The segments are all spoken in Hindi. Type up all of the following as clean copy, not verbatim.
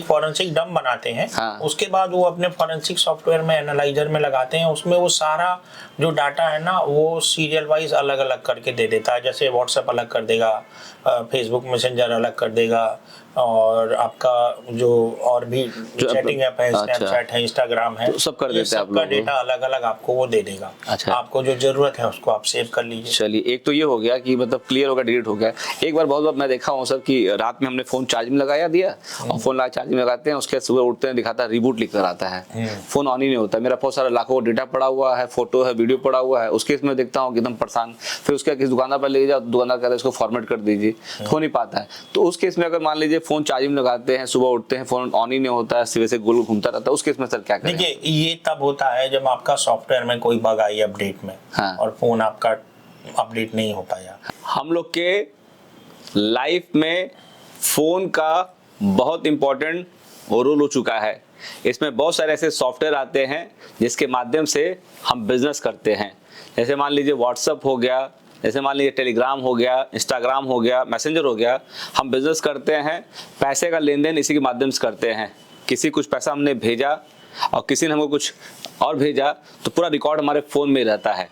फॉरेंसिक डंप बनाते हैं। हाँ। उसके बाद वो अपने फॉरेंसिक सॉफ्टवेयर में एनालाइजर में लगाते हैं, उसमें वो सारा जो डाटा है ना वो सीरियल वाइज अलग अलग करके दे देता है। जैसे व्हाट्सएप अलग कर देगा, फेसबुक मैसेंजर अलग कर देगा, और आपका जो और भी चैटिंग ऐप है, स्नैपचैट है, इंस्टाग्राम है, तो सब कर देते हैं आप सबका लोग। डेटा अलग अलग आपको वो दे देगा। अच्छा। आपको जो जरूरत है उसको आप सेव कर लीजिए। चलिए, एक तो ये हो गया कि मतलब क्लियर हो गया, डिलीट हो गया। एक बार बहुत बार मैं देखा हूँ सर कि रात में हमने फोन चार्ज में लगाया दिया और फोन लगा चार्ज में लगाते हैं, उसके बाद सुबह उठते हैं दिखाता है रिबूट लिख कर आता है, फोन ऑन ही नहीं होता। मेरा बहुत सारा लाखों डेटा पड़ा हुआ है, फोटो है, वीडियो पड़ा हुआ है, उसके इसमें देखता हूँ एकदम परेशान। फिर उसके किसी दुकानदार पर ले जाओ, दुकानदार कहता है इसको फॉर्मेट कर दीजिए, हो नहीं पाता है। तो उस केस में अगर मान लीजिए फोन चार्जिंग में लगाते हैं, सुबह उठते हैं फोन ऑन ही नहीं होता है, सिरे से गोल घूमता रहता है, उस केस में सर क्या करें? देखिए, ये तब होता है जब आपका सॉफ्टवेयर में कोई बग आई अपडेट में, हाँ। और फोन आपका अपडेट नहीं हो पाया। हम लोग के लाइफ में फोन का बहुत इंपॉर्टेंट रोल हो चुका है। इसमें बहुत सारे ऐसे सॉफ्टवेयर आते हैं जिसके माध्यम से हम बिजनेस करते हैं। जैसे मान लीजिए व्हाट्सएप हो गया, जैसे मान लीजिए टेलीग्राम हो गया, इंस्टाग्राम हो गया, मैसेंजर हो गया। हम बिजनेस करते हैं, पैसे का लेन देन इसी के माध्यम से करते हैं। किसी कुछ पैसा हमने भेजा और किसी ने हमको कुछ और भेजा, तो पूरा रिकॉर्ड हमारे फ़ोन में रहता है।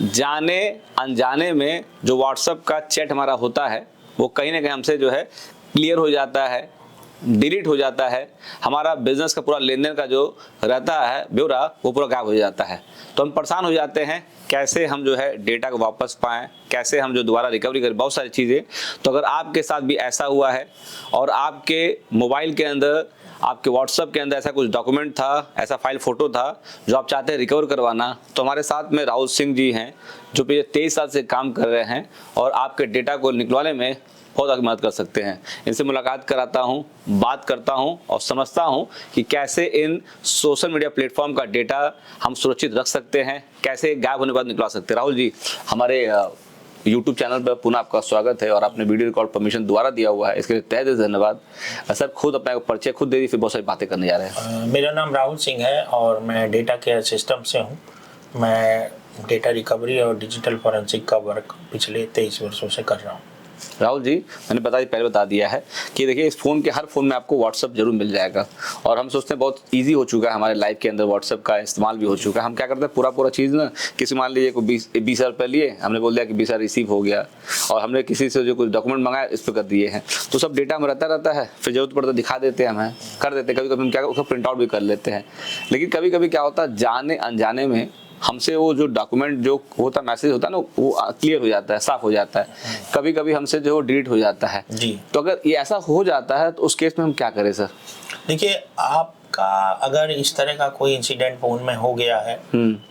जाने अनजाने में जो व्हाट्सएप का चैट हमारा होता है वो कहीं ना कहीं हमसे जो है क्लियर हो जाता है, डिलीट हो जाता है। हमारा बिजनेस का पूरा लेन देन का जो रहता है ब्यौरा वो पूरा गायब हो जाता है। तो हम परेशान हो जाते हैं कैसे हम जो है डेटा को वापस पाएं, कैसे हम जो दोबारा रिकवरी करें, बहुत सारी चीज़ें। तो अगर आपके साथ भी ऐसा हुआ है और आपके मोबाइल के अंदर, आपके व्हाट्सएप के अंदर ऐसा कुछ डॉक्यूमेंट था, ऐसा फाइल फोटो था जो आप चाहते हैं रिकवर करवाना, तो हमारे साथ में राहुल सिंह जी हैं जो पिछले 23 साल से काम कर रहे हैं और आपके डेटा को निकलवाने में बहुत आगे मदद कर सकते हैं। इनसे मुलाकात कराता हूँ, बात करता हूँ और समझता हूँ कि कैसे इन सोशल मीडिया प्लेटफॉर्म का डेटा हम सुरक्षित रख सकते हैं, कैसे गायब होने के बाद निकलवा सकते हैं। राहुल जी, हमारे YouTube चैनल पर पुनः आपका स्वागत है और आपने वीडियो रिकॉर्ड परमिशन दोबारा दिया हुआ है, इसके लिए तहे दिल से धन्यवाद। सर खुद अपना परिचय खुद दे दी, फिर बहुत सारी बातें करने जा रहे हैं। मेरा नाम राहुल सिंह है और मैं डेटा केयर सिस्टम से हूँ। मैं डेटा रिकवरी और डिजिटल फॉरेंसिक का वर्क पिछले 23 वर्षों से कर रहा हूँ। राहुल जी, मैंने पहले बता दिया है कि देखिए इस फोन के हर फोन में आपको व्हाट्सएप जरूर मिल जाएगा और हम सोचते हैं बहुत इजी हो चुका है हमारे लाइफ के अंदर, व्हाट्सएप का इस्तेमाल भी हो चुका है। हम क्या करते हैं पूरा चीज़ ना, किसी मान लीजिए कोई 20,000 रुपये लिए, हमने बोल दिया कि 20,000 रिसीव हो गया और हमने किसी से जो कुछ डॉक्यूमेंट मंगाया इस पर कर दिए हैं, तो सब डेटा में रहता है। फिर जरूरत पड़ता है दिखा देते हैं, हमें कर देते हैं, कभी हम क्या उसका प्रिंट आउट भी कर लेते हैं। लेकिन कभी कभी क्या होता है, जाने अनजाने में हमसे वो जो डॉक्यूमेंट जो होता मैसेज होता है ना वो क्लियर हो जाता है, साफ हो जाता है। कभी कभी हमसे जो डिलीट हो जाता है जी। तो अगर ये ऐसा हो जाता है तो उस केस में हम क्या करें सर? देखिए, आपका अगर इस तरह का कोई इंसिडेंट फोन में हो गया है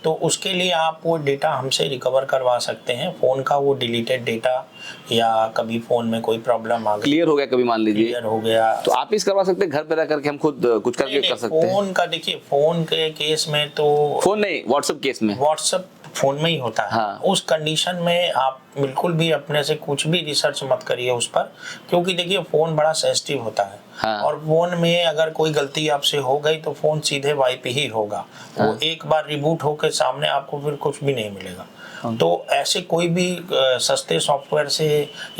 तो उसके लिए आप वो डेटा हमसे रिकवर करवा सकते हैं। फोन का वो डिलीटेड डेटा या कभी फोन में कोई प्रॉब्लम आ गई, क्लियर हो गया, कभी मान लीजिए क्लियर हो गया, तो आप इस करवा सकते हैं घर पे रह करके, हम खुद कुछ करके कर सकते हैं। फोन का देखिए, फोन के केस में तो फोन नहीं, व्हाट्सएप केस में, व्हाट्सएप फोन में ही होता है। हाँ। उस कंडीशन में आप बिल्कुल भी अपने से कुछ भी रिसर्च मत करिए उस पर, क्योंकि देखिए फोन बड़ा सेंसिटिव होता है। हाँ। और फोन में अगर कोई गलती आपसे हो गई तो फोन सीधे वाइप ही होगा। हाँ। वो एक बार रिबूट होकर सामने आपको फिर कुछ भी नहीं मिलेगा। तो ऐसे कोई भी सस्ते सॉफ्टवेयर से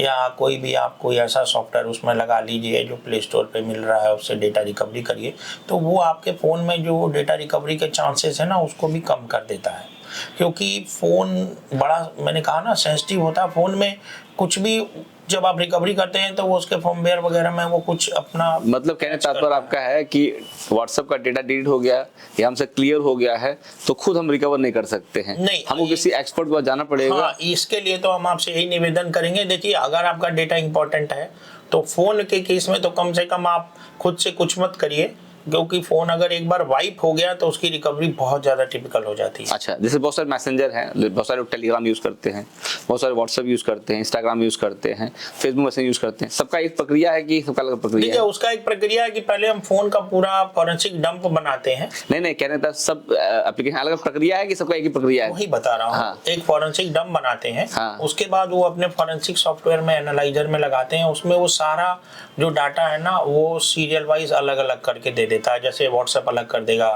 या कोई भी आप कोई ऐसा सॉफ्टवेयर उसमें लगा लीजिए जो प्ले स्टोर पे मिल रहा है, उससे डेटा रिकवरी करिए, तो वो आपके फ़ोन में जो डेटा रिकवरी के चांसेस है ना उसको भी कम कर देता है। क्योंकि फ़ोन बड़ा, मैंने कहा ना, सेंसिटिव होता है। फ़ोन में कुछ भी जब आप रिकवरी करते हैं तो वो उसके फर्मवेयर वगैरह में वो कुछ अपना, मतलब कहने तात्पर्य आपका है कि व्हाट्सएप का डेटा डिलीट हो गया या हमसे क्लियर हो गया है तो खुद हम रिकवर नहीं कर सकते हैं, नहीं, हमको किसी एक्सपर्ट के पास जाना पड़ेगा। हाँ, इसके लिए तो हम आपसे यही निवेदन करेंगे। देखिए, अगर आपका डेटा इंपॉर्टेंट है तो फोन के केस में तो कम से कम आप खुद से कुछ मत करिए, क्योंकि फोन अगर एक बार वाइप हो गया तो उसकी रिकवरी बहुत ज्यादा टिपिकल हो जाती है। अच्छा, जैसे बहुत सारे मैसेंजर हैं, बहुत सारे लोग टेलीग्राम यूज करते हैं, बहुत सारे व्हाट्सएप यूज करते हैं, इंस्टाग्राम यूज करते हैं, फेसबुक मैसेज यूज करते हैं, सबका एक प्रक्रिया है कि सबका अलग प्रक्रिया देखिए, है? उसका एक प्रक्रिया है कि पहले हम फोन का पूरा फॉरेंसिक डंप बनाते हैं। नहीं, कहने था सब एप्लीकेशन अलग प्रक्रिया है कि सबका एक ही प्रक्रिया है? वही बता रहा हूँ। हाँ। एक फॉरेंसिक डंप बनाते हैं। हाँ। उसके बाद वो अपने फॉरेंसिक सॉफ्टवेयर में एनालाइजर में लगाते हैं, उसमें वो सारा जो डाटा है ना वो सीरियल वाइज अलग अलग करके दे देता है। जैसे व्हाट्सएप अलग कर देगा,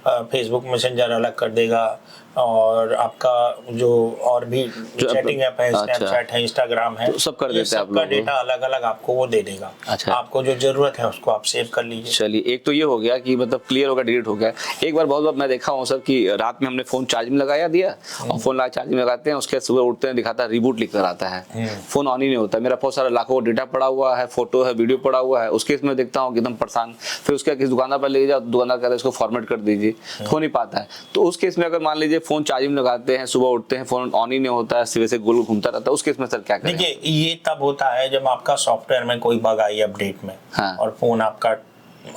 फेसबुक मैसेंजर अलग कर देगा, और आपका जो और भी चैटिंग ऐप है, स्नैपचैट है, इंस्टाग्राम है, तो सब कर देते हैं आप सबका लोग? डेटा अलग अलग आपको वो दे देगा। अच्छा। आपको जो जरूरत है उसको आप सेव कर लीजिए। चलिए, एक तो ये हो गया कि मतलब क्लियर हो गया, डिलीट हो गया। एक बार बहुत बार मैं देखा हूँ सर कि रात में हमने फोन चार्ज में लगाया दिया और फोन लगा चार्ज में लगाते हैं, उसके बाद सुबह उठते हैं दिखाता है रिबूट लिख कर आता है, फोन ऑन ही नहीं होता। मेरा बहुत सारा लाखों डेटा पड़ा हुआ है, फोटो है, वीडियो पड़ा हुआ है, उसके इसमें देखता हूँ कि एकदम परेशान। फिर उसके किसी दुकानदार पर ले जाओ, दुकानदार कहता है इसको फॉर्मेट कर दीजिए, हो नहीं पाता है। तो उस केस में अगर मान लीजिए फोन चार्जिंग में लगाते हैं, सुबह उठते हैं फोन ऑन ही नहीं होता है, सिरे से गोल घूमता रहता है, उस केस में सर क्या करें? देखिए, ये तब होता है जब आपका सॉफ्टवेयर में कोई बग आई अपडेट में, हाँ। और फोन आपका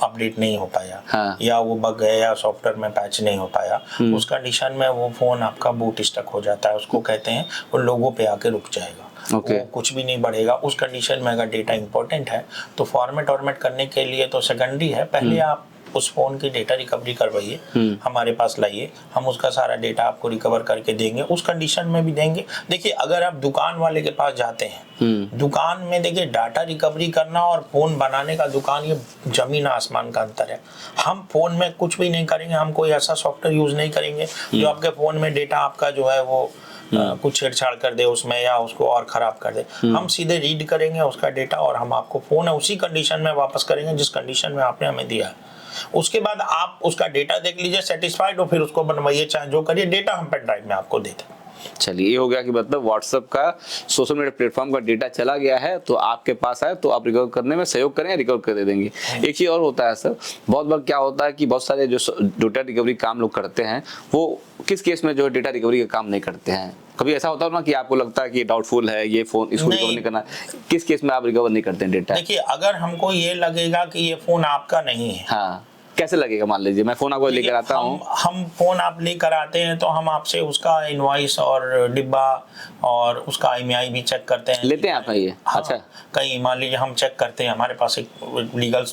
अपडेट नहीं हो पाया, हाँ। या वो बग है या सॉफ्टवेयर में पैच नहीं हो पाया, उस कंडीशन में वो फोन आपका बूट स्टक हो जाता है, उसको कहते हैं, वो लोगों पे आके रुक जाएगा। Okay. वो कुछ भी नहीं बढ़ेगा। उस कंडीशन में अगर डेटा इंपॉर्टेंट है तो फॉर्मेट करने के लिए तो सेकेंडरी है, पहले आप उस फोन की डेटा रिकवरी करवाइए, हमारे पास लाइए, हम उसका सारा डेटा आपको रिकवर करके देंगे, उस कंडीशन में भी देंगे। देखिए, अगर आप दुकान वाले के पास जाते हैं, दुकान में देखिए डाटा रिकवरी करना और फोन बनाने का दुकान, ये जमीन आसमान का अंतर है। हम फोन में कुछ भी नहीं करेंगे, हम कोई ऐसा सॉफ्टवेयर यूज नहीं करेंगे जो आपके फोन में डेटा आपका जो है वो कुछ छेड़छाड़ कर दे उसमें या उसको और खराब कर दे। हम सीधे रीड करेंगे उसका डेटा और हम आपको फोन है उसी कंडीशन में वापस करेंगे जिस कंडीशन में आपने हमें दिया है। उसके बाद आप उसका डेटा देख लीजिए, सेटिस्फाइड हो, फिर उसको बनवाइए, चाहे जो करिए, डेटा हम पेन ड्राइव में आपको देते हैं। चलिए, ये हो गया कि मतलब व्हाट्सएप का सोशल मीडिया प्लेटफॉर्म का डेटा चला गया है तो आपके पास आए तो आप रिकवर करने में सहयोग करें, रिकवर कर दे देंगे। एक चीज और होता है सर, बहुत बार क्या होता है कि बहुत सारे जो डेटा रिकवरी काम लोग करते हैं वो किस केस में जो डेटा रिकवरी का काम नहीं करते हैं? कभी ऐसा होता है ना कि आपको लगता है कि डाउटफुल है ये फोन, इसको रिकवर नहीं करना, किस केस में आप रिकवर नहीं करते हैं डेटा? देखिए, अगर हमको ये लगेगा कि ये फोन आपका नहीं है, हाँ, कैसे लगेगा? मान लीजिए मैं फोन आपको लेकर आता हूँ, हम फोन आप लेकर आते हैं तो हम आपसे उसका इनवॉइस और डिब्बा और उसका IMEI भी चेक करते हैं। लेते हैं आप ये? हाँ, अच्छा। कहीं मान लीजिए हम चेक करते हैं, हमारे पास एक लीगल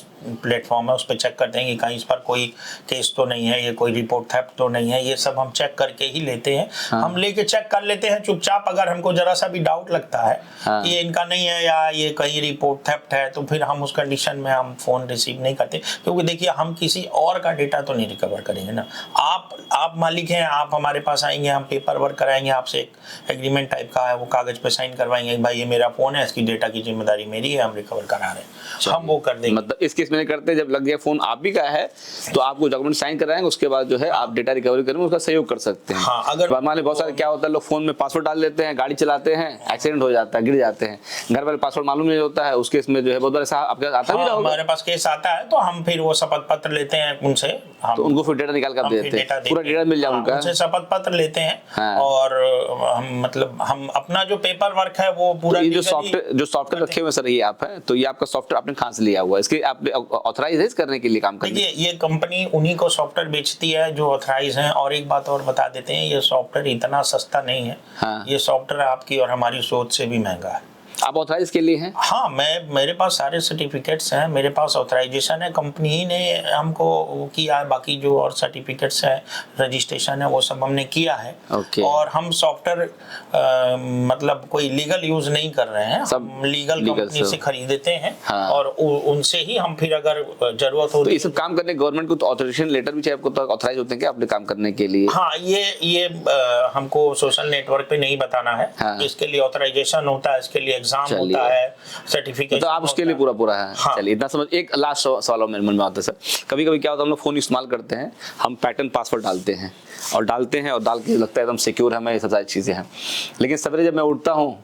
प्लेटफॉर्म है, उस पर चेक करते हैं कि कहीं इस पर कोई केस तो नहीं है, ये कोई रिपोर्ट थेफ्ट तो नहीं है, ये सब हम चेक करके ही लेते हैं। हाँ। हम लेके चेक कर लेते हैं चुपचाप। अगर हमको जरा सा भी डाउट लगता है हाँ। कि ये इनका नहीं है या ये कहीं रिपोर्ट थेफ्ट है, तो फिर हम उस कंडीशन में हम फोन रिसीव नहीं करते, क्योंकि देखिए हम किसी और का डेटा तो नहीं रिकवर करेंगे ना। आप मालिक हैं, आप हमारे पास आएंगे, हम पेपर वर्क कराएंगे आपसे, एक एग्रीमेंट टाइप का है, वो कागज पे साइन करवाएंगे, भाई ये मेरा फोन है, इसकी डेटा की जिम्मेदारी मेरी है, हम रिकवर करा रहे हैं, हम वो कर देंगे। मतलब इस केस में नहीं करते, जब लग गया फोन आप ही का है तो आपको डॉक्यूमेंट साइन कराएंगे, उसके बाद जो है आप डेटा रिकवरी करेंगे, उसका सहयोग कर सकते हैं। हाँ, अगर मान ली बहुत सारे क्या होता है, लोग फोन में पासवर्ड डाल देते हैं, गाड़ी चलाते हैं, एक्सीडेंट हो जाता है, गिर जाते हैं, घर वाले पासवर्ड मालूम नहीं होता है, उस केस में जो है बहुत बार ऐसा आपके आता भी रहा होगा। हमारे पास केस आता है तो हम फिर वो शपथ पत्र लेते हैं उनसे, तो उनको फिर डेटा निकाल कर देते हैं, पूरा डेटा मिल जाए उनका, उनसे शपथ पत्र लेते हैं। हाँ। और हम मतलब हम अपना जो पेपर वर्क है वो पूरा, तो ये जो सॉफ्टवेयर रखे हुए सर, ये आप है तो ये आपका सॉफ्टवेयर आपने कहाँ से लिया हुआ है? इसके आपने ऑथराइज है करने के लिए काम करने? देखिए, ये कंपनी उन्हीं को सॉफ्टवेयर बेचती है जो ऑथराइज हैं। और एक बात और बता देते हैं, ये सॉफ्टवेयर इतना सस्ता नहीं है। हाँ। ये सॉफ्टवेयर आपकी और हमारी सोच से भी महंगा है। आप ऑथराइज के लिए हैं? हाँ, मेरे पास सारे सर्टिफिकेट्स हैं, मेरे पास ऑथराइजेशन है, कंपनी ही ने हमको वो किया है। बाकी जो और सर्टिफिकेट्स है, रजिस्ट्रेशन है, वो सब हमने किया है। Okay. और हम सॉफ्टवेयर मतलब कोई लीगल यूज नहीं कर रहे हैं, सब हम लीगल कंपनी से खरीदते हैं। हाँ। और उनसे ही हम फिर अगर जरूरत हो तो ये सब काम करने गवर्नमेंट को तो ऑथराइजेशन लेटर भी चाहिए आपको, तो ऑथराइज होते हैं क्या अपने काम करने के लिए? हाँ, ये हमको सोशल नेटवर्क पे नहीं बताना है। हाँ। इसके लिए ऑथराइजेशन होता है, इसके लिए एग्जाम होता है, सर्टिफिकेट, तो आप उसके लिए पूरा है। हाँ। चलिए, इतना समझ। एक लास्ट सवाल मेरे मन में आता है सर, कभी कभी क्या होता है, हम लोग फोन इस्तेमाल करते हैं, हम पैटर्न पासवर्ड डालते हैं और डाल के लगता है एकदम सिक्योर है, हमें ये सब सारी चीजें हैं, लेकिन सवेरे जब मैं उठता हूँ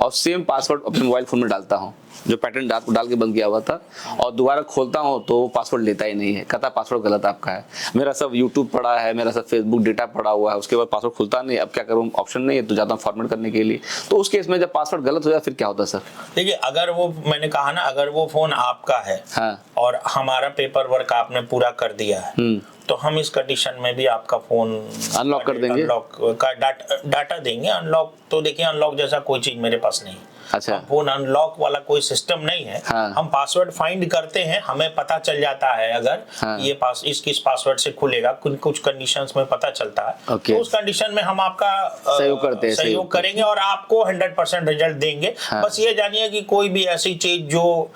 और सेम पासवर्ड अपने मोबाइल फोन में डालता हूँ जो पैटर्न डाल के बंद किया हुआ था, और दोबारा खोलता हूँ तो पासवर्ड लेता ही नहीं है, कहता पासवर्ड गलत आपका है। मेरा सब यूट्यूब पड़ा है, मेरा सब फेसबुक डेटा पड़ा हुआ है, उसके बाद पासवर्ड खुलता नहीं। अब क्या करूँ, ऑप्शन नहीं है तो जाता हूँ फॉर्मेट करने के लिए। तो उस केस में जब पासवर्ड गलत हो जाए फिर क्या होता है सर? देखिए, अगर वो मैंने कहा ना, अगर वो फोन आपका है, हाँ। और हमारा पेपर वर्क आपने पूरा कर दिया है, तो हम इस कंडीशन में भी आपका फोन अनलॉक कर देंगे, अनलॉक का डाटा देंगे। अनलॉक तो देखिए, अनलॉक जैसा कोई चीज मेरे पास नहीं। अच्छा। फोन अनलॉक वाला कोई सिस्टम नहीं है। हाँ। हम पासवर्ड फाइंड करते हैं, हमें पता चल जाता है अगर हाँ। ये किस पासवर्ड से खुलेगा, कुछ कंडीशंस में पता चलता है। Okay. तो उस कंडीशन में हम आपका सहयोग करेंगे और आपको 100% रिजल्ट देंगे। हाँ। बस ये जानिए कि कोई भी ऐसी चीज जो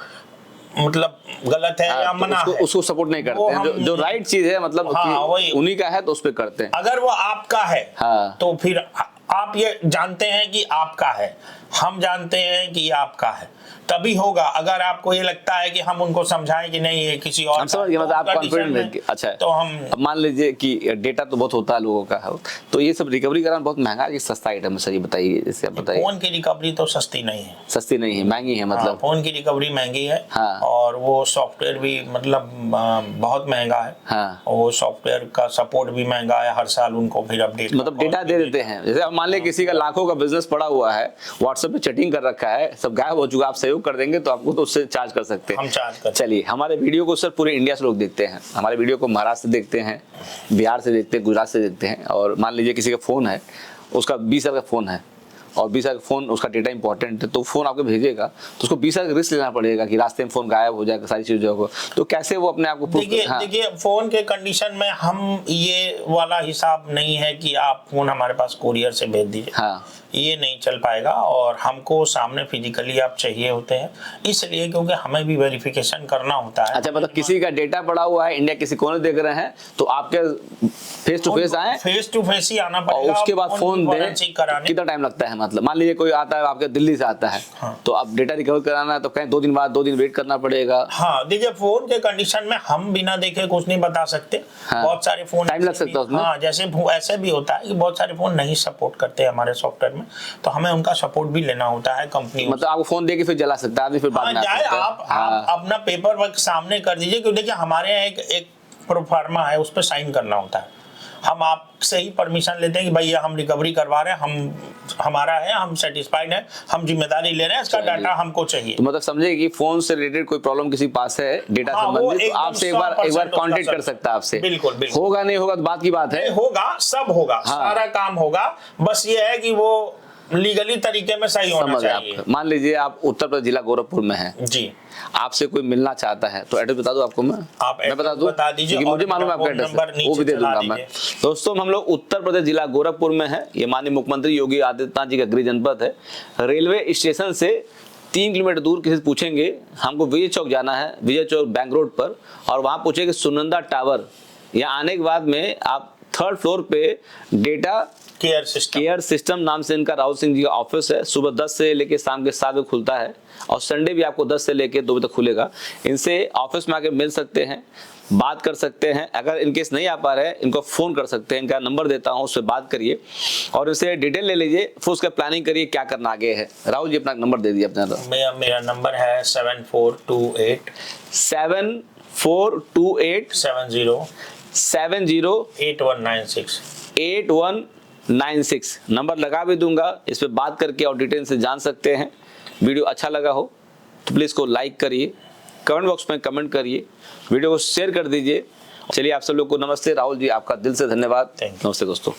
मतलब गलत है या तो मना है, उसको सपोर्ट नहीं करते हैं। जो राइट चीज है मतलब हाँ, कि वही। उन्हीं का है तो उस पे करते हैं। अगर वो आपका है हाँ। तो फिर आप ये जानते हैं कि आपका है, हम जानते हैं कि ये आपका है, तभी होगा। अगर आपको ये लगता है कि हम उनको समझाएं कि नहीं ये किसी और हम समझ गए, मतलब आप कॉन्फिडेंट हैं कि अच्छा है। तो हम अब मान लीजिए कि डेटा तो बहुत होता है लोगों का, तो ये सब रिकवरी कराना बहुत महंगा है कि सस्ता आइटम है? सर ये बताइए, जैसे आप बताइए। फोन की रिकवरी तो सस्ती नहीं है, सस्ती नहीं है, महंगी है मतलब। फोन की रिकवरी महंगी है। हाँ। और वो सॉफ्टवेयर भी मतलब बहुत महंगा है। हाँ। और वो सॉफ्टवेयर का सपोर्ट भी महंगा है, हर साल उनको फिर अपडेट मतलब डेटा दे देते हैं। जैसे अब मान लीजिए किसी का लाखों का बिजनेस पड़ा हुआ है, व्हाट्सएप पे चैटिंग कर रखा है, सब गायब हो चुका, आप सहयोग कर देंगे तो आपको तो उससे चार्ज कर सकते हैं। हम चार्ज करते हैं। चलिए, हमारे वीडियो को सर पूरे इंडिया से लोग देखते हैं। हमारे वीडियो को महाराष्ट्र से देखते हैं, बिहार से देखते हैं, गुजरात से देखते हैं। और मान लीजिए किसी का फोन है, उसका 20 हज़ार का फोन है और 20 हज़ार का फोन, उसका डेटा इंपॉर्टेंट है, तो फोन आपको भेजेगा तो उसको 20 हज़ार का रिस्क लेना पड़ेगा कि रास्ते में फोन गायब हो जाएगा, सारी चीजें होगा। तो कैसे वो अपने आप को देखिए फोन के कंडीशन में हम ये वाला हिसाब नहीं है कि आप फोन हमारे पास कोरियर से भेज दीजिए। हाँ। ये नहीं चल पाएगा और हमको सामने फिजिकली आप चाहिए होते हैं, इसलिए क्योंकि हमें भी वेरिफिकेशन करना होता है। अच्छा, मतलब किसी का डेटा पड़ा हुआ है, इंडिया किसी कोने देख रहे हैं, तो आपके फेस टू फेस आए, फेस टू फेस ही आना पड़ेगा और उसके बाद फोन दें। कराने। कितना टाइम लगता है? मतलब मान लीजिए कोई आता है आपके दिल्ली से आता है, हाँ। तो आप डेटा रिकवर कराना है तो कहीं 2 दिन बाद 2 दिन वेट करना पड़ेगा। हाँ, देखिए फोन के कंडीशन में हम बिना देखे कुछ नहीं बता सकते। हाँ। बहुत सारे फोन टाइम लग सकता है उसमें। हाँ, जैसे ऐसे भी होता है कि बहुत सारे फोन नहीं सपोर्ट करते हमारे सॉफ्टवेयर में, तो हमें उनका सपोर्ट भी लेना होता है कंपनी। मतलब आपको फोन दे के फिर जला सकता है आदमी, फिर बाद में आप अपना पेपर वर्क सामने कर दीजिए, क्योंकि देखिए हमारे यहाँ एक प्रोफार्मा है, उस पर साइन करना होता है। हम आपसे ही परमिशन लेते हैं कि भैया हम रिकवरी करवा रहे हैं, हम हमारा है, हम सेटिस्फाइड हैं, हम जिम्मेदारी ले रहे हैं, इसका डाटा हमको चाहिए। तो मतलब समझे कि फोन से रिलेटेड कोई प्रॉब्लम किसी के पास है डेटा संबंधित, तो आपसे एक बार कांटेक्ट कर सकता है आपसे। बिल्कुल बिल्कुल। होगा नहीं होगा तो बात की बात है, होगा, सब होगा। हाँ। सारा काम होगा, बस ये है कि वो लीगली तरीके में सही होना चाहिए। मान लीजिए आप उत्तर प्रदेश जिला गोरखपुर में हैं जी, आपसे कोई मिलना चाहता है तो एड्रेस बता दूं आपको मैं बता दूं, बता दीजिए, क्योंकि मुझे मालूम है आपका एड्रेस, वो भी दे दूंगा मैं। दोस्तों, हम लोग उत्तर प्रदेश जिला गोरखपुर में हैं। ये माननीय मुख्यमंत्री योगी आदित्यनाथ जी का गृह जनपद है। रेलवे स्टेशन से 3 किलोमीटर दूर किसी से पूछेंगे हमको विजय चौक जाना है, विजय चौक बैंक रोड पर, और वहां पूछेंगे सुनंदा टावर। यहाँ आने के बाद में आप 3rd फ्लोर पे डेटा केयर सिस्टम नाम से इनका राहुल सिंह जी का ऑफिस है। सुबह 10 से लेके शाम के 7 बजे खुलता है और संडे भी आपको 10 से लेके 2 बजे तक खुलेगा। इनसे ऑफिस में आके मिल सकते हैं, बात कर सकते हैं। अगर इनकेस नहीं आ पा रहे हैं, इनको फोन कर सकते हैं, इनका नंबर देता हूं, उससे बात करिए और इनसे डिटेल ले लीजिए, फिर उसका प्लानिंग करिए क्या करना आगे है। राहुल जी, अपना नंबर दे दीजिए अपना। मेरा नंबर है 7428 8196 नंबर लगा भी दूंगा। इस पे बात करके और डिटेल से जान सकते हैं। वीडियो अच्छा लगा हो तो प्लीज को लाइक करिए, कमेंट बॉक्स में कमेंट करिए, वीडियो को शेयर कर दीजिए। चलिए, आप सब लोग को नमस्ते। राहुल जी, आपका दिल से धन्यवाद। नमस्ते दोस्तों।